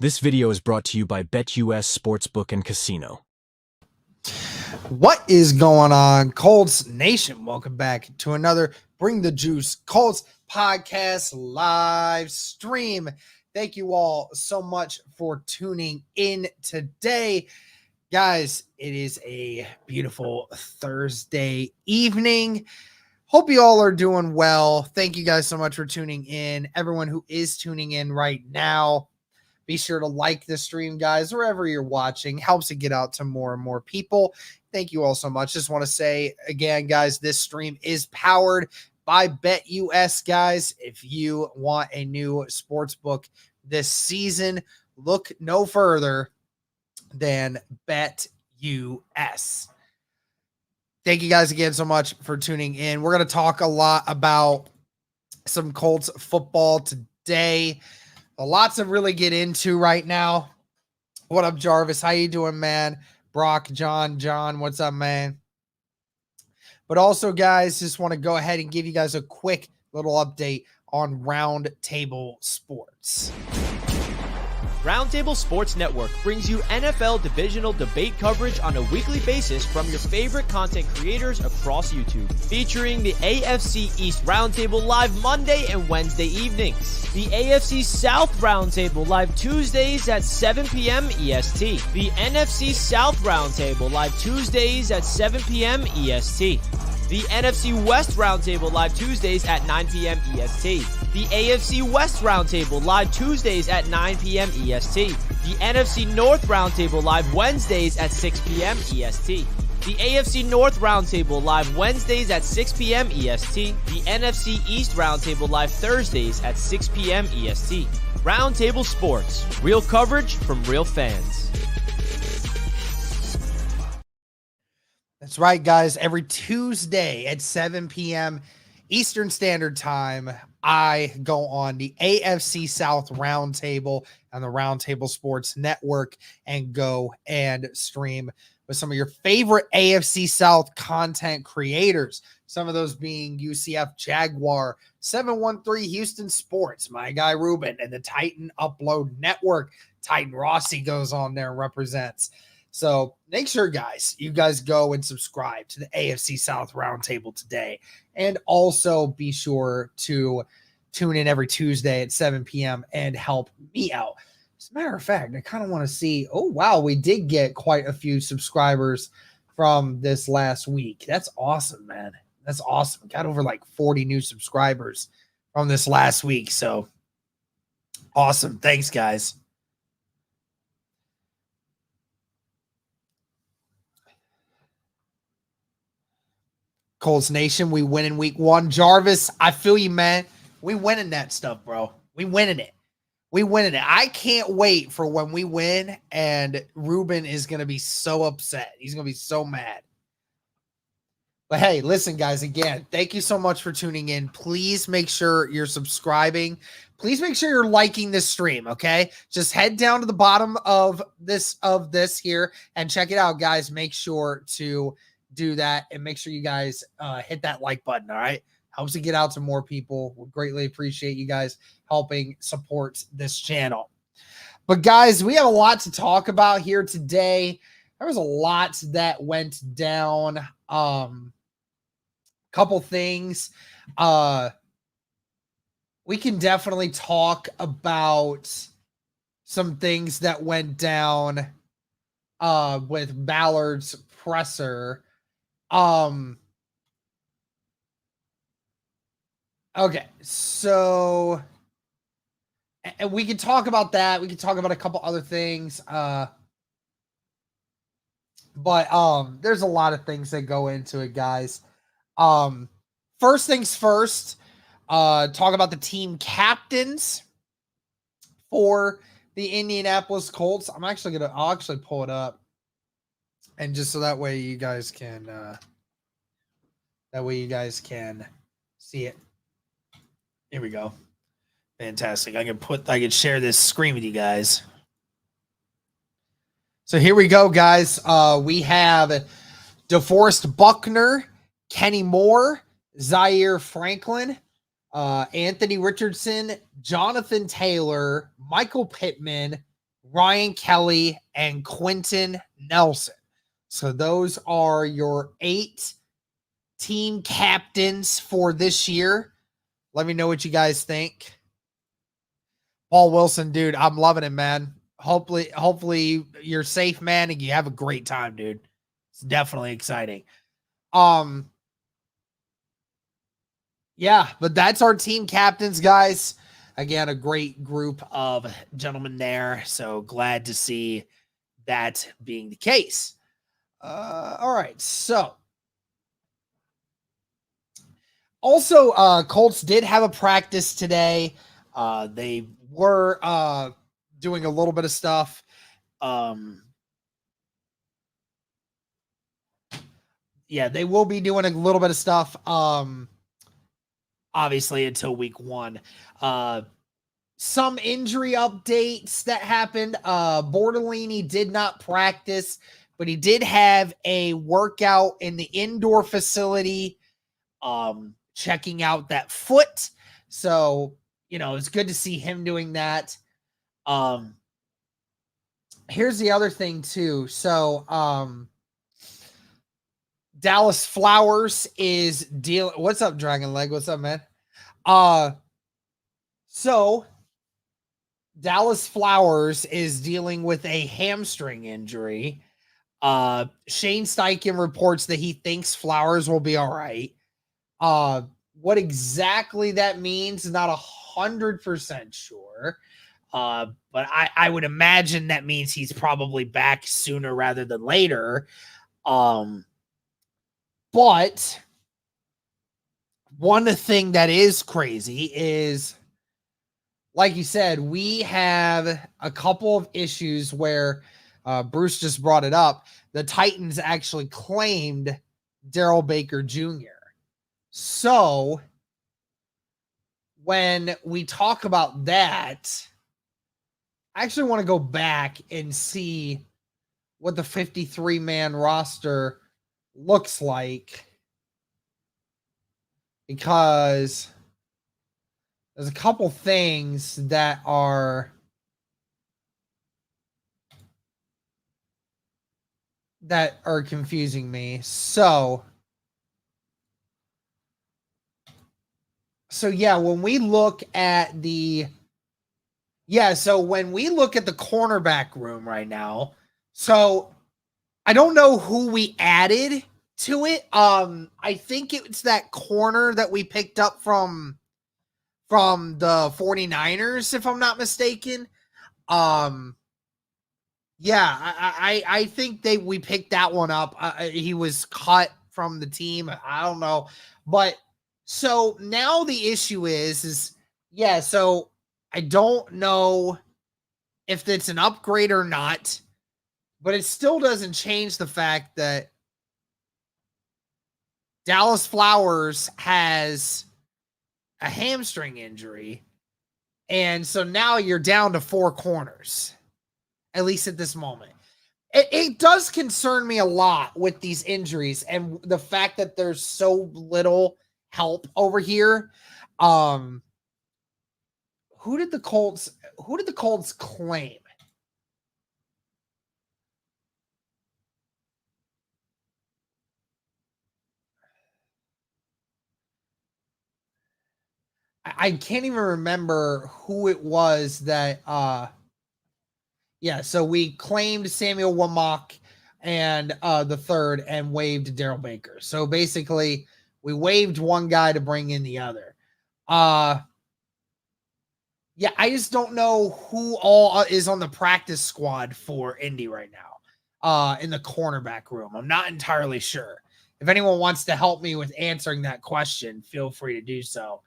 This video is brought to you by BetUS Sportsbook and Casino. What is going on, Colts Nation? Welcome back to another Bring the Juice Colts podcast live stream. Thank you all so much for tuning in today. Guys, it is a beautiful Thursday evening. Hope you all are doing well. Thank you guys so much for tuning in. Everyone who is tuning in right now, be sure to like the stream, guys, wherever you're watching. Helps it get out to more and more people. Thank you all so much. Just want to say again, guys, this stream is powered by BetUS, guys. If you want a new sports book this season, look no further than BetUS. Thank you guys again so much for tuning in. We're going to talk a lot about some Colts football today. Lots to really get into right now. What up, Jarvis? How you doing, man? Brock, John, what's up, man? But also, guys, just want to go ahead and give you guys a quick little update on Round Table Sports. Roundtable Sports Network brings you NFL divisional debate coverage on a weekly basis from your favorite content creators across YouTube, featuring the AFC East Roundtable live Monday and Wednesday evenings, the AFC South Roundtable live Tuesdays at 7 p.m. EST, the NFC South Roundtable live Tuesdays at 7 p.m. EST, the NFC West Roundtable live Tuesdays at 9 p.m. EST, the AFC West Roundtable live Tuesdays at 9 p.m. EST, the NFC North Roundtable live Wednesdays at 6 p.m. EST, the AFC North Roundtable live Wednesdays at 6 p.m. EST, the NFC East Roundtable live Thursdays at 6 p.m. EST. Roundtable Sports, real coverage from real fans. That's right, guys. Every Tuesday at 7 p.m. Eastern Standard Time, I go on the AFC South Roundtable on the Roundtable Sports Network and go and stream with some of your favorite AFC South content creators. Some of those being UCF Jaguar, 713 Houston Sports, my guy Ruben, and the Titan Upload Network. Titan Rossi goes on there and represents. So make sure, guys, you guys go and subscribe to the AFC South Roundtable today. And also be sure to tune in every Tuesday at 7 p.m. and help me out. As a matter of fact, I kind of want to see, oh, wow, we did get quite a few subscribers from this last week. That's awesome, man. That's awesome. Got over like 40 new subscribers from this last week. So awesome. Thanks, guys. Colts Nation, we win in week one. Jarvis, I feel you, man. We winning that stuff, bro. We winning it. We winning it. I can't wait for when we win, and Ruben is going to be so upset. He's going to be so mad. But hey, listen, guys, again, thank you so much for tuning in. Please make sure you're subscribing. Please make sure you're liking this stream, okay? Just head down to the bottom of this here and check it out, guys. Make sure to do that and make sure you guys hit that like button. All right, helps it get out to more people. We greatly appreciate you guys helping support this channel. But guys, we have a lot to talk about here today. There was a lot that went down. Couple things. We can definitely talk about some things that went down with Ballard's presser. Okay, so and we can talk about that. We can talk about a couple other things. But there's a lot of things that go into it, guys. First things first, talk about the team captains for the Indianapolis Colts. I'll actually pull it up. And just so that way you guys can see it. Here we go. Fantastic. I can share this screen with you guys. So here we go, guys. We have DeForest Buckner, Kenny Moore, Zaire Franklin, Anthony Richardson, Jonathan Taylor, Michael Pittman, Ryan Kelly, and Quentin Nelson. So those are your 8 team captains for this year. Let me know what you guys think. Paul Wilson, dude, I'm loving it, man. Hopefully you're safe, man, and you have a great time, dude. It's definitely exciting. Yeah, but that's our team captains, guys. Again, a great group of gentlemen there. So glad to see that being the case. All right. So also, Colts did have a practice today. They were doing a little bit of stuff. Yeah, they will be doing a little bit of stuff. Obviously until week 1. Some injury updates that happened. Bortolini did not practice, but he did have a workout in the indoor facility, checking out that foot. So, it's good to see him doing that. Here's the other thing too. So, Dallas Flowers is dealing. What's up, Dragon Leg? What's up, man? So Dallas Flowers is dealing with a hamstring injury. Shane Steichen reports that he thinks Flowers will be all right. What exactly that means is not 100% sure. But I would imagine that means he's probably back sooner rather than later. But one thing that is crazy is, like you said, we have a couple of issues where Bruce just brought it up. The Titans actually claimed Darrell Baker Jr. So when we talk about that, I actually want to go back and see what the 53-man roster looks like, because there's a couple things that are confusing me. So yeah, when we look at the cornerback room right now, so I don't know who we added to it. I think it's that corner that we picked up from the 49ers, if I'm not mistaken. Yeah, I think we picked that one up. He was cut from the team. I don't know. But so now the issue is so I don't know if it's an upgrade or not, but it still doesn't change the fact that Dallas Flowers has a hamstring injury. And so now you're down to 4 corners, at least at this moment. It does concern me a lot with these injuries and the fact that there's so little help over here. Who did the Colts claim? I can't even remember who it was that so we claimed Samuel Womack and the third and waived Darrell Baker. So basically we waived one guy to bring in the other. I just don't know who all is on the practice squad for Indy right now in the cornerback room. I'm not entirely sure. If anyone wants to help me with answering that question, feel free to do so.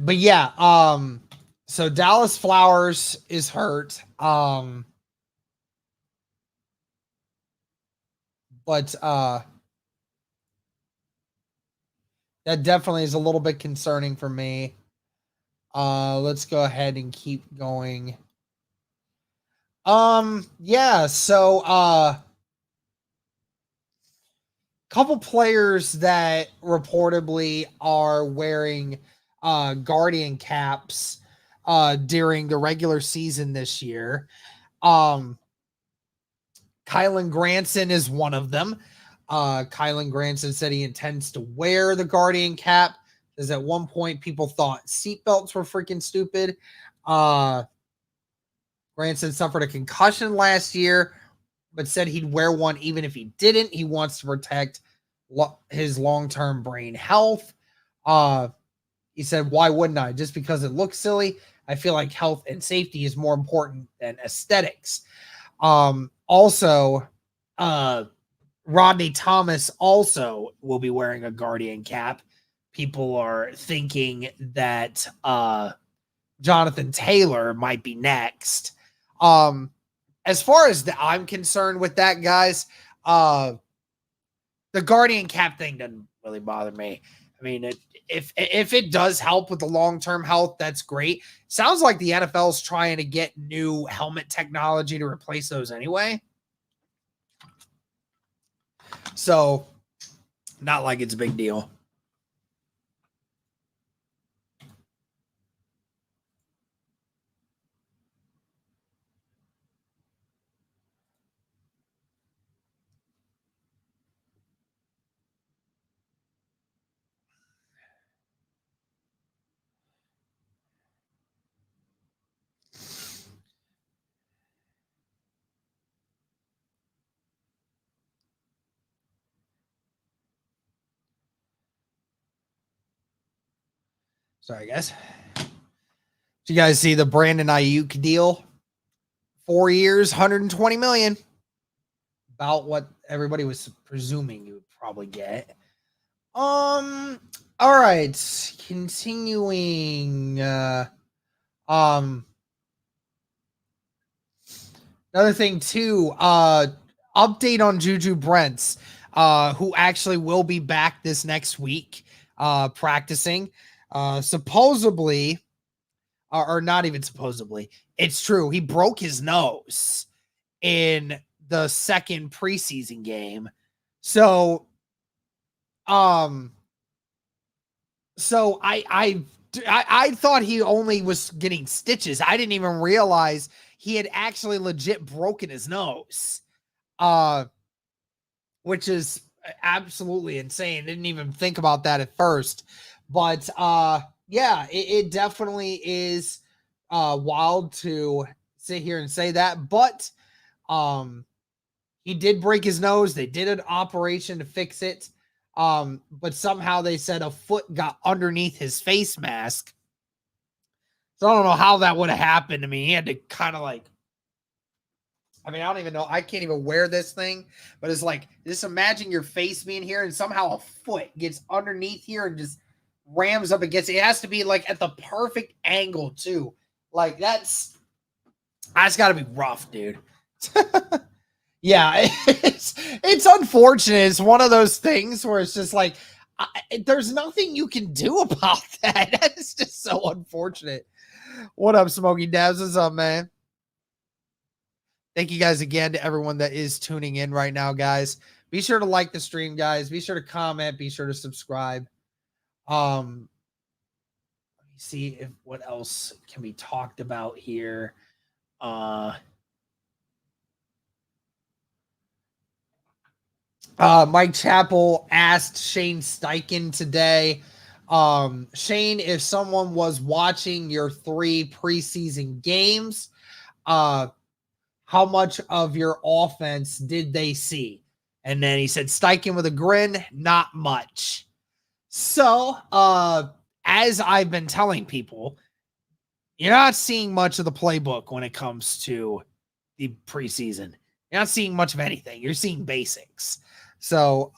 But yeah, so Dallas Flowers is hurt. But That definitely is a little bit concerning for me. Let's go ahead and keep going. Yeah, so couple players that reportedly are wearing Guardian caps during the regular season this year. Kylan Granson is one of them. Kylan Granson said he intends to wear the Guardian cap. Because at one point people thought seatbelts were freaking stupid. Granson suffered a concussion last year, but said he'd wear one even if he didn't. He wants to protect his long-term brain health. He said, why wouldn't I? Just because it looks silly. I feel like health and safety is more important than aesthetics. Also, Rodney Thomas also will be wearing a Guardian cap. People are thinking that Jonathan Taylor might be next. As far as I'm concerned with that, guys, the Guardian cap thing doesn't really bother me. I mean, if it does help with the long-term health, that's great. Sounds like the NFL's trying to get new helmet technology to replace those anyway. So, not like it's a big deal. Sorry, guys. Did you guys see the Brandon Ayuk deal? 4 years, $120 million. About what everybody was presuming you would probably get. All right. Continuing. Another thing too. Update on Juju Brents, who actually will be back this next week, practicing. Supposedly, or not even supposedly, it's true. He broke his nose in the second preseason game. So I thought he only was getting stitches. I didn't even realize he had actually legit broken his nose. Which is absolutely insane. Didn't even think about that at first. But yeah, it definitely is wild to sit here and say that. But he did break his nose. They did an operation to fix it. But somehow they said a foot got underneath his face mask. So I don't know how that would have happened. I mean, he had to kind of like, I mean, I don't even know. I can't even wear this thing, but it's like, just imagine your face being here and somehow a foot gets underneath here and just rams up against it. It has to be like at the perfect angle too. Like that's got to be rough, dude. Yeah, it's unfortunate. It's one of those things where it's just like, there's nothing you can do about that. That is just so unfortunate. What up, Smokey Dabs? What's up, man? Thank you guys again to everyone that is tuning in right now, guys. Be sure to like the stream, guys. Be sure to comment. Be sure to subscribe. Let me see if what else can be talked about here. Mike Chappell asked Shane Steichen today, Shane, if someone was watching your 3 preseason games, how much of your offense did they see? And then he said, Steichen with a grin, not much. So, as I've been telling people, you're not seeing much of the playbook when it comes to the preseason. You're not seeing much of anything. You're seeing basics. So,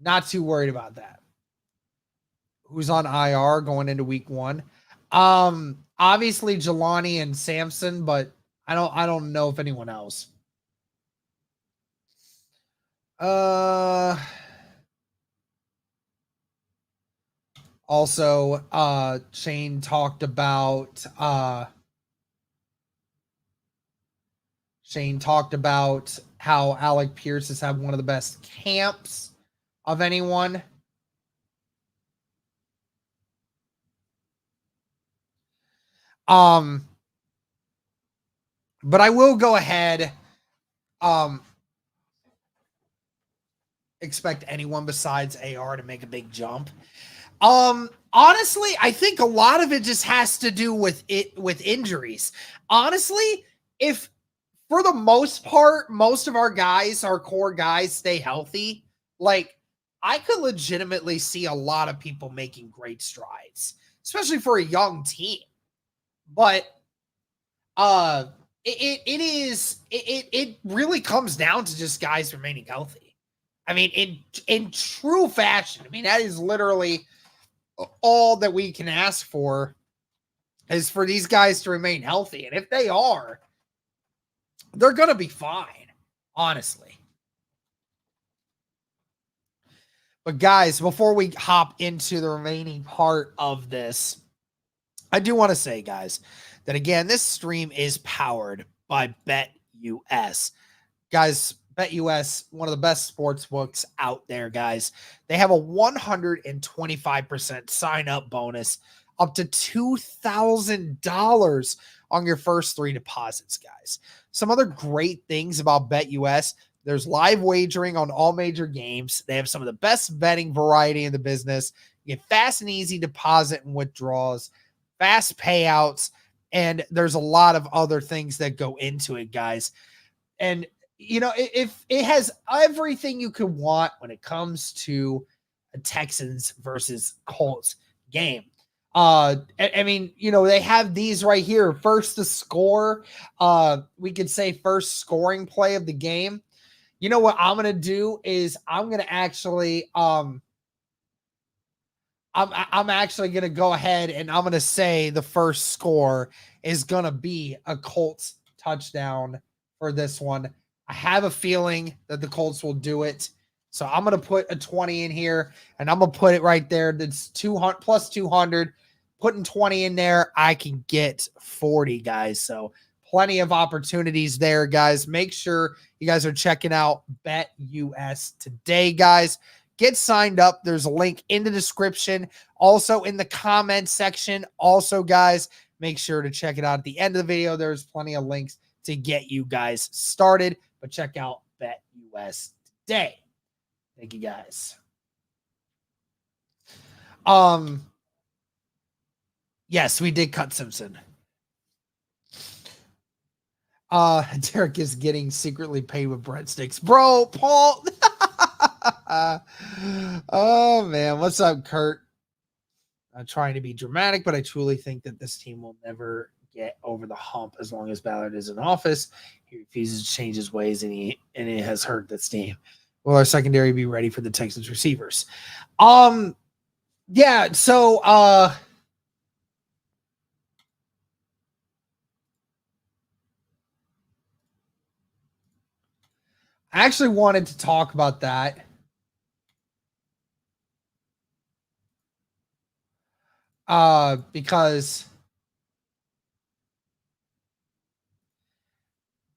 not too worried about that. Who's on IR going into week 1? Obviously Jelani and Samson, but I don't know if anyone else. Also, Shane talked about how Alec Pierce has had one of the best camps of anyone. But I will go ahead. Expect anyone besides AR to make a big jump. Honestly, I think a lot of it just has to do with injuries. Honestly, if for the most part, most of our guys, our core guys, stay healthy, like I could legitimately see a lot of people making great strides, especially for a young team. But it really comes down to just guys remaining healthy. I mean, in true fashion. I mean, that is literally all that we can ask for, is for these guys to remain healthy. And if they are, they're going to be fine, honestly. But guys, before we hop into the remaining part of this, I do want to say, guys, that again, this stream is powered by BetUS. Guys, BetUS, one of the best sports books out there, guys. They have a 125% sign-up bonus, up to $2,000 on your first 3 deposits, guys. Some other great things about BetUS: there's live wagering on all major games. They have some of the best betting variety in the business. You get fast and easy deposit and withdrawals, fast payouts, and there's a lot of other things that go into it, guys. And you know, if it has everything you could want when it comes to a Texans versus Colts game. I mean, you know, they have these right here. First to score. We could say first scoring play of the game. You know what I'm gonna do is I'm gonna actually I'm actually gonna go ahead and I'm gonna say the first score is gonna be a Colts touchdown for this one. I have a feeling that the Colts will do it. So I'm going to put a 20 in here, and I'm going to put it right there. That's 200 plus 200. Putting 20 in there, I can get 40, guys. So plenty of opportunities there, guys. Make sure you guys are checking out BetUS today, guys. Get signed up. There's a link in the description, also in the comment section. Also, guys, make sure to check it out at the end of the video. There's plenty of links to get you guys started. But check out BetUS today. Thank you, guys. Yes, we did cut Simpson. Derek is getting secretly paid with breadsticks. Bro, Paul. Oh, man. What's up, Kurt? I'm trying to be dramatic, but I truly think that this team will never get over the hump as long as Ballard is in office. He refuses to change his ways, and it has hurt this team. Will our secondary be ready for the Texans receivers? Yeah, so I actually wanted to talk about that. Because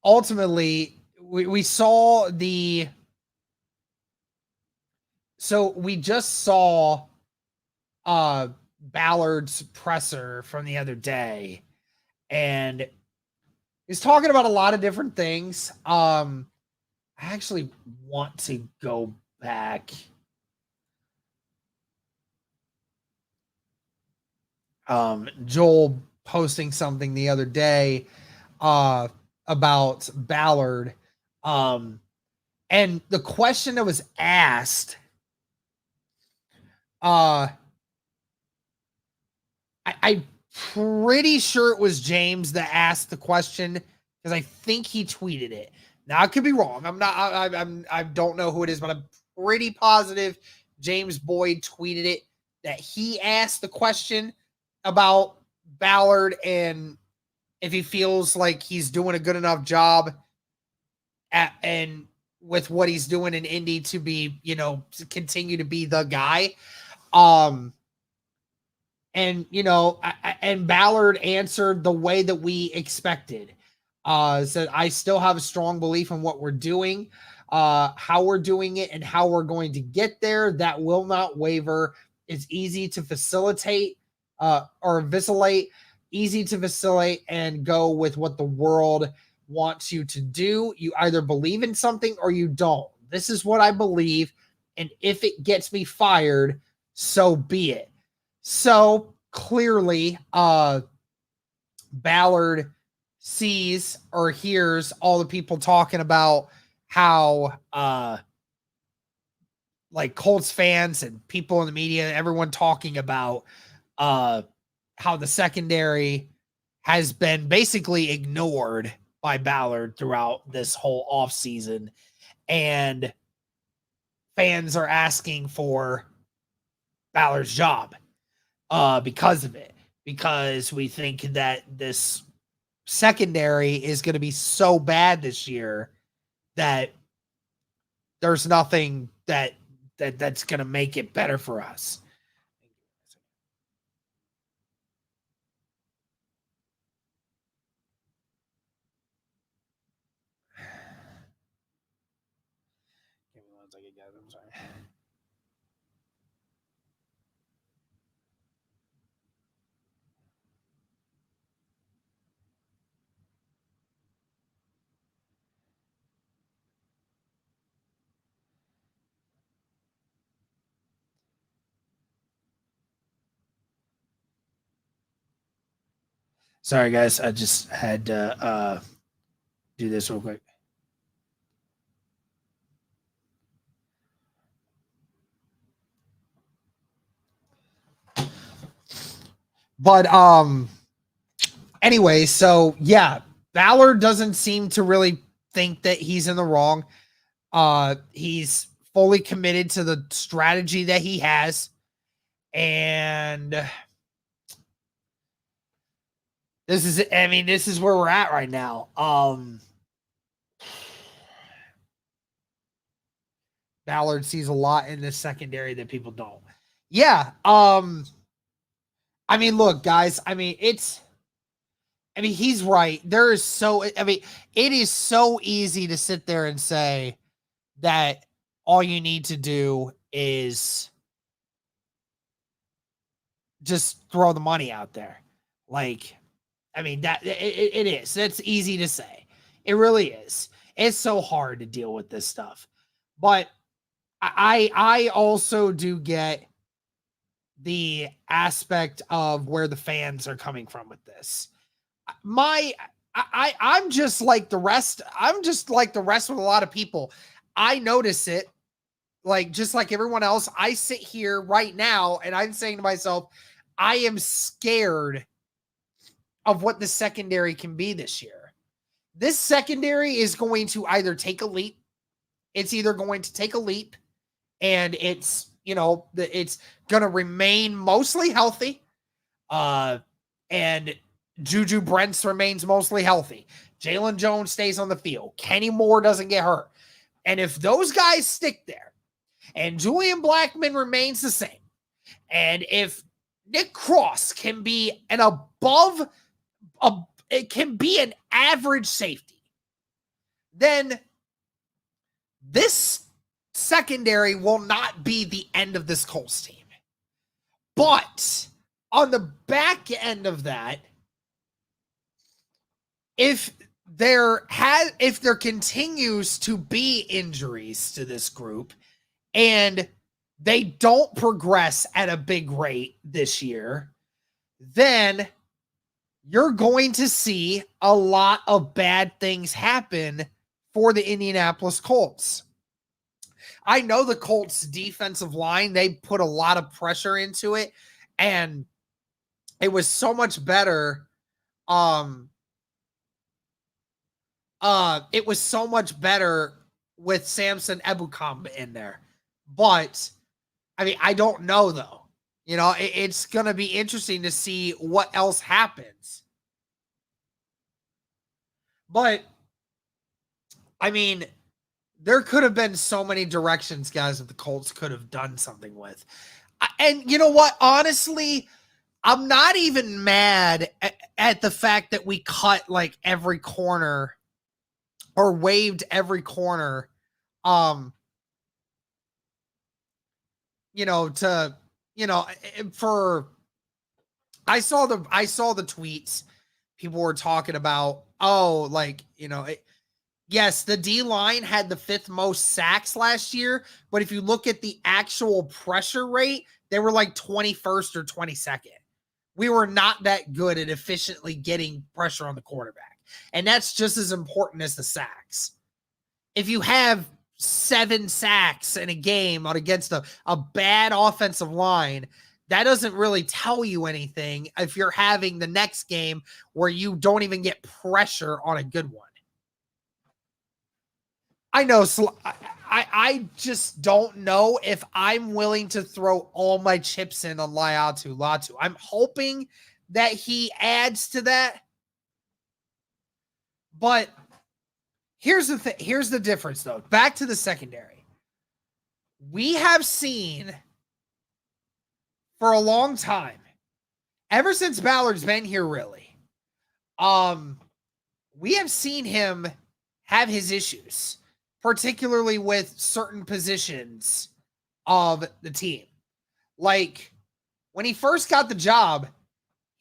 ultimately we saw the so we just saw Ballard's presser from the other day, and he's talking about a lot of different things. I actually want to go back. Joel posting something the other day about Ballard. And the question that was asked, I'm pretty sure it was James that asked the question, because I think he tweeted it. Now I could be wrong. I don't know who it is, but I'm pretty positive James Boyd tweeted it, that he asked the question about Ballard and if he feels like he's doing a good enough job and with what he's doing in Indy to be, you know, to continue to be the guy. And, and Ballard answered the way that we expected. Said, I still have a strong belief in what we're doing, how we're doing it, and how we're going to get there. That will not waver. It's easy to facilitate or vacillate, easy to facilitate and go with what the world wants you to do. You either believe in something or you don't. This is what I believe. And if it gets me fired, so be it. So clearly, Ballard sees or hears all the people talking about how like Colts fans and people in the media, everyone talking about how the secondary has been basically ignored by Ballard throughout this whole offseason. And fans are asking for Ballard's job because of it, because we think that this secondary is going to be so bad this year that there's nothing that's going to make it better for us. Give me 1 second, guys. I'm sorry. Sorry, guys. I just had to do this real quick. But anyway, so yeah, Ballard doesn't seem to really think that he's in the wrong. He's fully committed to the strategy that he has. And this is where we're at right now. Ballard sees a lot in this secondary that people don't. Yeah. Look, guys, he's right. It is so easy to sit there and say that all you need to do is just throw the money out there. It is. That's easy to say. It really is. It's so hard to deal with this stuff. But I also do get the aspect of where the fans are coming from with this. I'm just like the rest. I'm just like the rest of a lot of people. I notice it, just like everyone else. I sit here right now and I'm saying to myself, I am scared of what the secondary can be this year. This secondary is going to either take a leap. It's either going to take a leap and it's going to remain mostly healthy. And Juju Brents remains mostly healthy. Jalen Jones stays on the field. Kenny Moore doesn't get hurt. And if those guys stick there and Julian Blackmon remains the same, and if Nick Cross can be it can be an average safety, then this secondary will not be the end of this Colts team. But on the back end of that, if there continues to be injuries to this group and they don't progress at a big rate this year, then you're going to see a lot of bad things happen for the Indianapolis Colts. I know the Colts defensive line, they put a lot of pressure into it, and it was so much better. It was so much better with Samson Ebukam in there. But I don't know though. It's going to be interesting to see what else happens. But there could have been so many directions, guys, that the Colts could have done something with. And you know what? Honestly, I'm not even mad at the fact that we cut like every corner or waived every corner. For I saw the tweets. People were talking about, yes, the D line had the 5th most sacks last year, but if you look at the actual pressure rate, they were like 21st or 22nd. We were not that good at efficiently getting pressure on the quarterback. And that's just as important as the sacks. If you have 7 sacks in a game against a bad offensive line, that doesn't really tell you anything if you're having the next game where you don't even get pressure on a good one. I know. I just don't know if I'm willing to throw all my chips in on Latu. I'm hoping that he adds to that. But here's the thing. Here's the difference, though. Back to the secondary. We have seen for a long time, ever since Ballard's been here, really, we have seen him have his issues, particularly with certain positions of the team. Like, when he first got the job,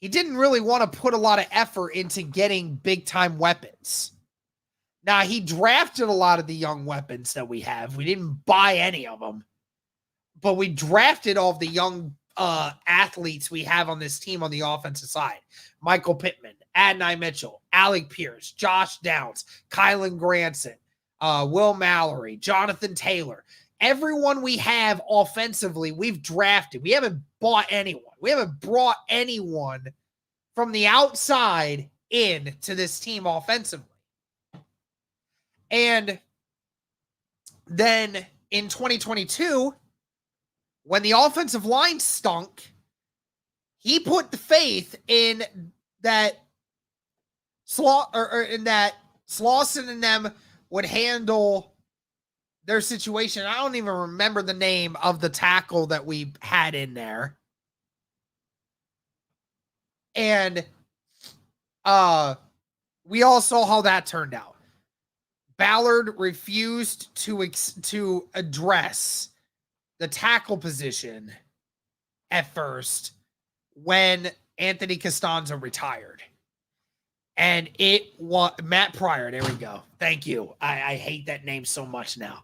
he didn't really want to put a lot of effort into getting big-time weapons. Now, he drafted a lot of the young weapons that we have. We didn't buy any of them, but we drafted all of the young athletes we have on this team on the offensive side. Michael Pittman, Adonai Mitchell, Alec Pierce, Josh Downs, Kylan Granson, Will Mallory, Jonathan Taylor. Everyone we have offensively, we've drafted. We haven't bought anyone. We haven't brought anyone from the outside in to this team offensively. And then in 2022, when the offensive line stunk, he put the faith in that Slauson and them would handle their situation. I don't even remember the name of the tackle that we had in there. And we all saw how that turned out. Ballard refused to address the tackle position at first when Anthony Costanzo retired. And it was Matt Pryor. There we go. Thank you. I hate that name so much now.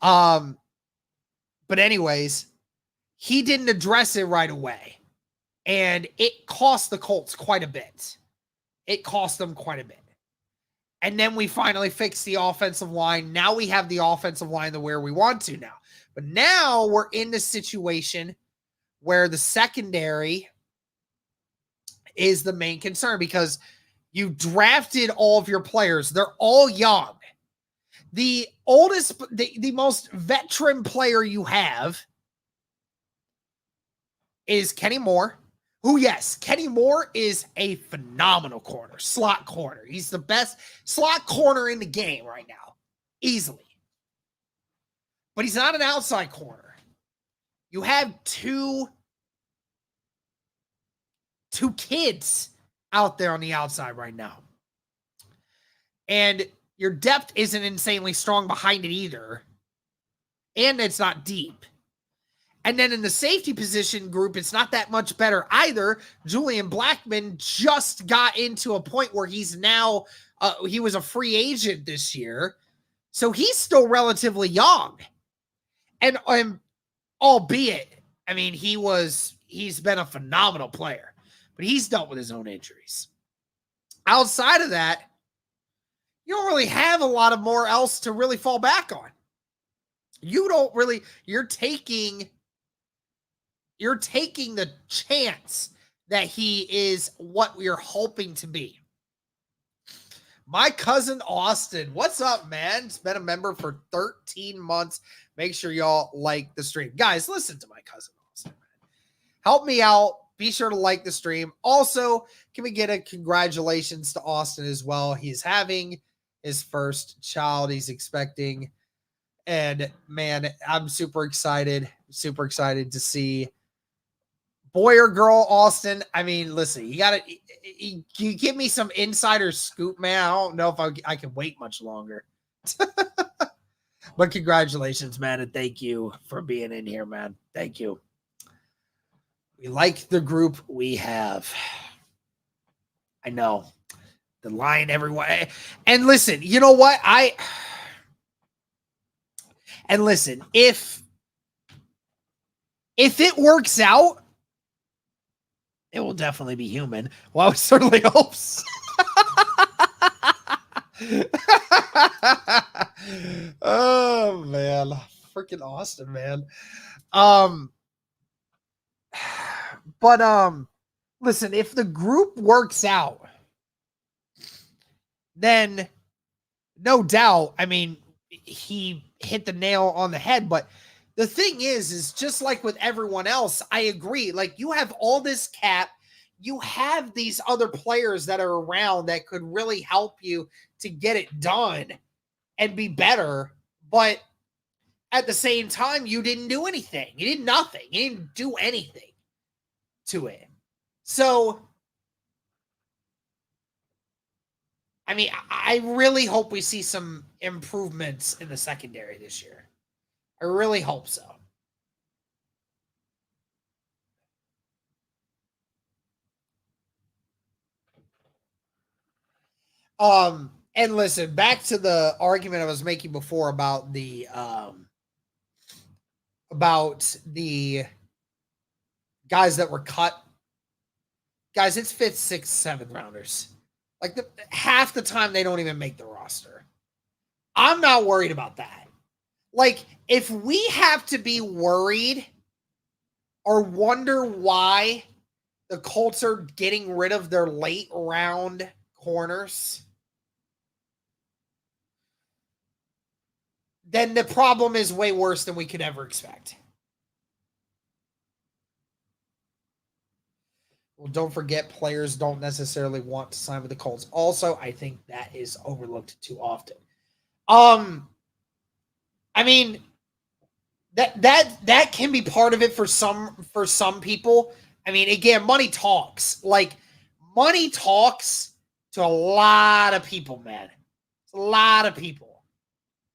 But anyways, he didn't address it right away. And it cost the Colts quite a bit. It cost them quite a bit. And then we finally fixed the offensive line. Now we have the offensive line to where we want to now. But now we're in the situation where the secondary is the main concern because you drafted all of your players. They're all young. The oldest, the most veteran player you have is Kenny Moore. Who, yes, Kenny Moore is a phenomenal corner, slot corner. He's the best slot corner in the game right now, easily. But he's not an outside corner. You have two kids out there on the outside right now. And your depth isn't insanely strong behind it either. And it's not deep. And then in the safety position group, it's not that much better either. Julian Blackmon just got into a point where he's now, he was a free agent this year. So he's still relatively young. And albeit, I mean, he's been a phenomenal player, but he's dealt with his own injuries. Outside of that, you don't really have a lot of more else to really fall back on. You're taking the chance that he is what we are hoping to be. My cousin Austin, what's up, man? He's been a member for 13 months. Make sure y'all like the stream. Guys, listen to my cousin Austin, man. Help me out. Be sure to like the stream. Also, can we get a congratulations to Austin as well? He's having his first child he's expecting. And man, I'm super excited to see boy or girl, Austin. I mean, listen, you give me some insider scoop, man. I don't know if I can wait much longer. But congratulations, man, and thank you for being in here, man. Thank you. We like the group we have. I know. The line, everyone. And listen, you know what? And listen, if it works out, it will definitely be human. Well, I certainly hope so. Oh man, freaking Austin, man. But listen, if the group works out, then no doubt, I mean, he hit the nail on the head. But the thing is just like with everyone else, I agree. Like, you have all this cap, you have these other players that are around that could really help you to get it done and be better. But at the same time, you didn't do anything. You did nothing. You didn't do anything to it. So, I mean, I really hope we see some improvements in the secondary this year. I really hope so. And listen, back to the argument I was making before about the guys that were cut. Guys, it's 5th, 6th, 7th rounders. Like, half the time they don't even make the roster. I'm not worried about that. Like, if we have to be worried or wonder why the Colts are getting rid of their late round corners, then the problem is way worse than we could ever expect. Well, don't forget, players don't necessarily want to sign with the Colts. Also, I think that is overlooked too often. I mean, that can be part of it for some people. I mean, again, money talks. Like, money talks to a lot of people, man. It's a lot of people,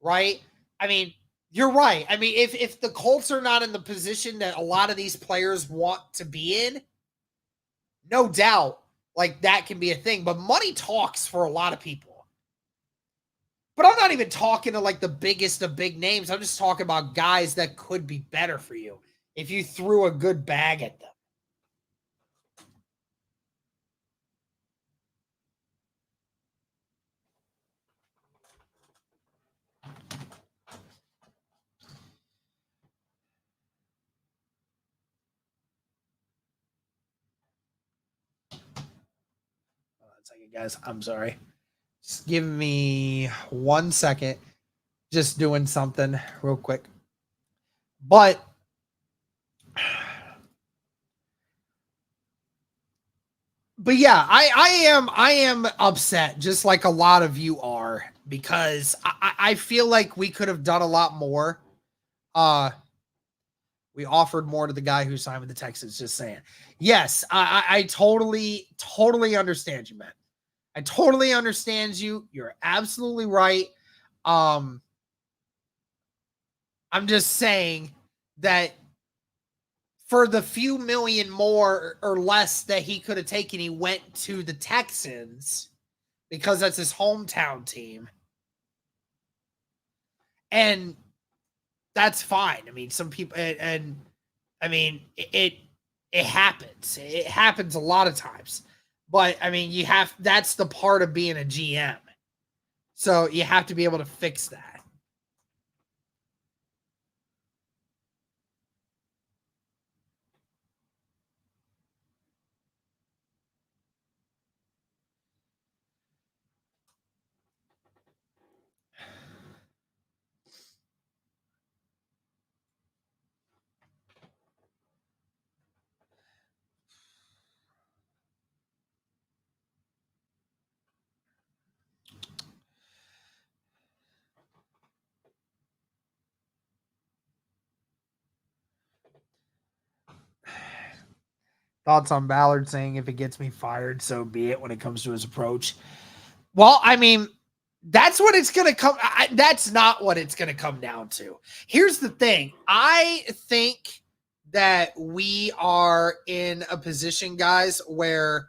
right? I mean, you're right. I mean, if the Colts are not in the position that a lot of these players want to be in, no doubt, like, that can be a thing. But money talks for a lot of people. But I'm not even talking to, like, the biggest of big names. I'm just talking about guys that could be better for you if you threw a good bag at them. Guys, I'm sorry. Just give me 1 second. Just doing something real quick. But yeah, I am upset, just like a lot of you are, because I feel like we could have done a lot more. We offered more to the guy who signed with the Texans. Just saying. Yes, I totally understand you, man. I totally understand you. You're absolutely right. I'm just saying that for the few million more or less that he could have taken, he went to the Texans because that's his hometown team. And that's fine. I mean, some people, and I mean, it happens. It happens a lot of times. But I mean, that's the part of being a GM. So you have to be able to fix that. Thoughts on Ballard saying if it gets me fired, so be it when it comes to his approach. Well, I mean, that's what it's going to come. That's not what it's going to come down to. Here's the thing. I think that we are in a position, guys, where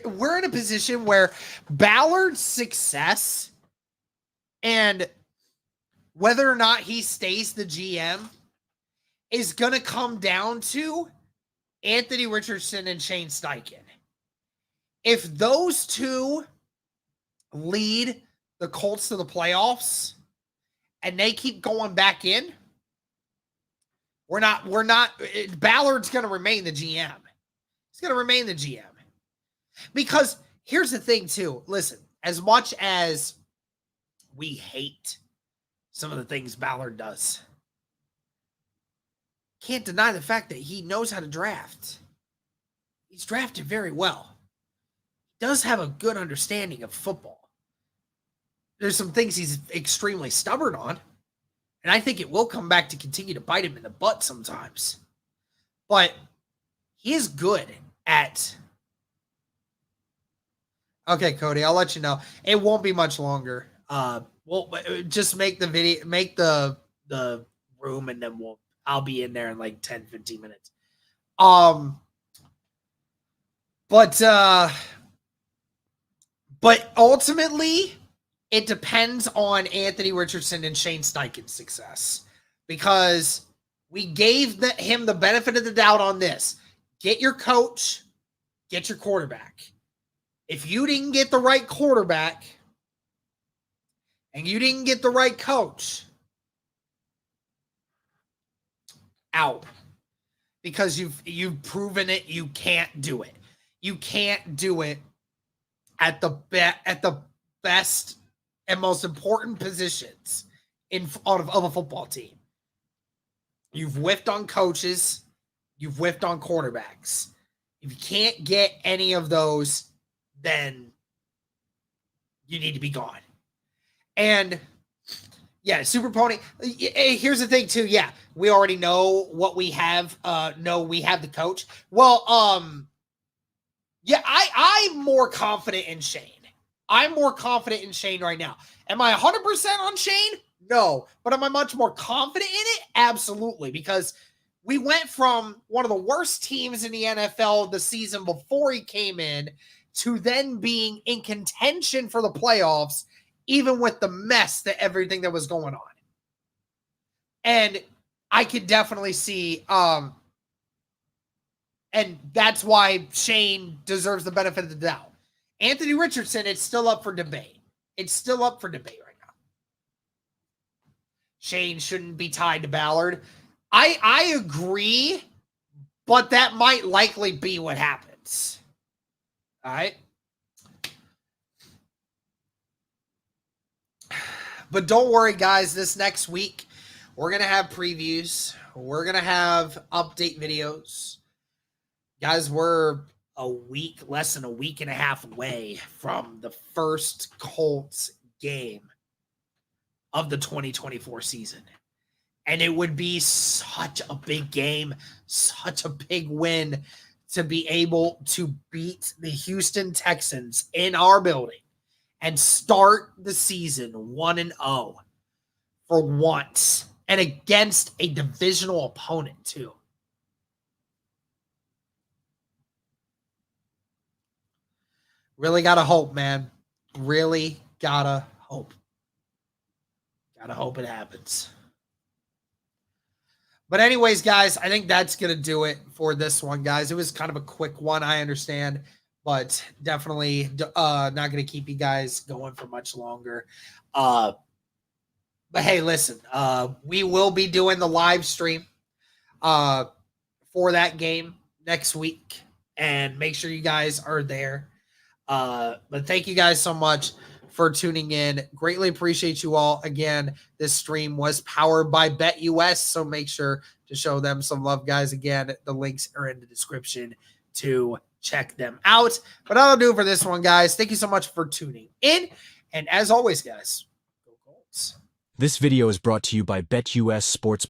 we're in a position where Ballard's success and whether or not he stays the GM is going to come down to Anthony Richardson and Shane Steichen. If those two lead the Colts to the playoffs and they keep going back in, Ballard's going to remain the GM. He's going to remain the GM. Because here's the thing too. Listen, as much as we hate some of the things Ballard does, can't deny the fact that he knows how to draft. He's drafted very well. He does have a good understanding of football. There's some things he's extremely stubborn on, and I think it will come back to continue to bite him in the butt sometimes. But he is good at... Okay, Cody, I'll let you know. It won't be much longer. We'll just make the video, make the room, and then I'll be in there in like 10, 15 minutes. But ultimately, it depends on Anthony Richardson and Shane Steichen's success, because we gave him the benefit of the doubt on this. Get your coach, get your quarterback. If you didn't get the right quarterback and you didn't get the right coach, out. Because you've proven it, you can't do it. You can't do it at the best and most important positions of a football team. You've whiffed on coaches, you've whiffed on quarterbacks. If you can't get any of those, then you need to be gone. And yeah, Super Pony. Here's the thing too. Yeah, we already know what we have. We have the coach. Well, yeah, I'm more confident in Shane. I'm more confident in Shane right now. Am I 100% on Shane? No. But am I much more confident in it? Absolutely. Because we went from one of the worst teams in the NFL the season before he came in to then being in contention for the playoffs, even with the mess that everything that was going on. And I could definitely see, and that's why Shane deserves the benefit of the doubt. Anthony Richardson, it's still up for debate. It's still up for debate right now. Shane shouldn't be tied to Ballard. I agree, but that might likely be what happens. All right. But don't worry, guys. This next week, we're going to have previews. We're going to have update videos. Guys, we're less than a week and a half away from the first Colts game of the 2024 season. And it would be such a big game, such a big win to be able to beat the Houston Texans in our building and start the season 1-0 for once, and against a divisional opponent too. Really gotta hope, man. Really gotta hope. Gotta hope it happens. But anyways, guys, I think that's going to do it for this one, guys. It was kind of a quick one, I understand, but definitely not going to keep you guys going for much longer. But hey, listen, we will be doing the live stream for that game next week, and make sure you guys are there. But thank you guys so much for tuning in. Greatly appreciate you all. Again, this stream was powered by BetUS, so make sure to show them some love, guys. Again, the links are in the description to check them out. But that'll do it for this one, guys. Thank you so much for tuning in. And as always, guys, go Colts. This video is brought to you by BetUS Sports.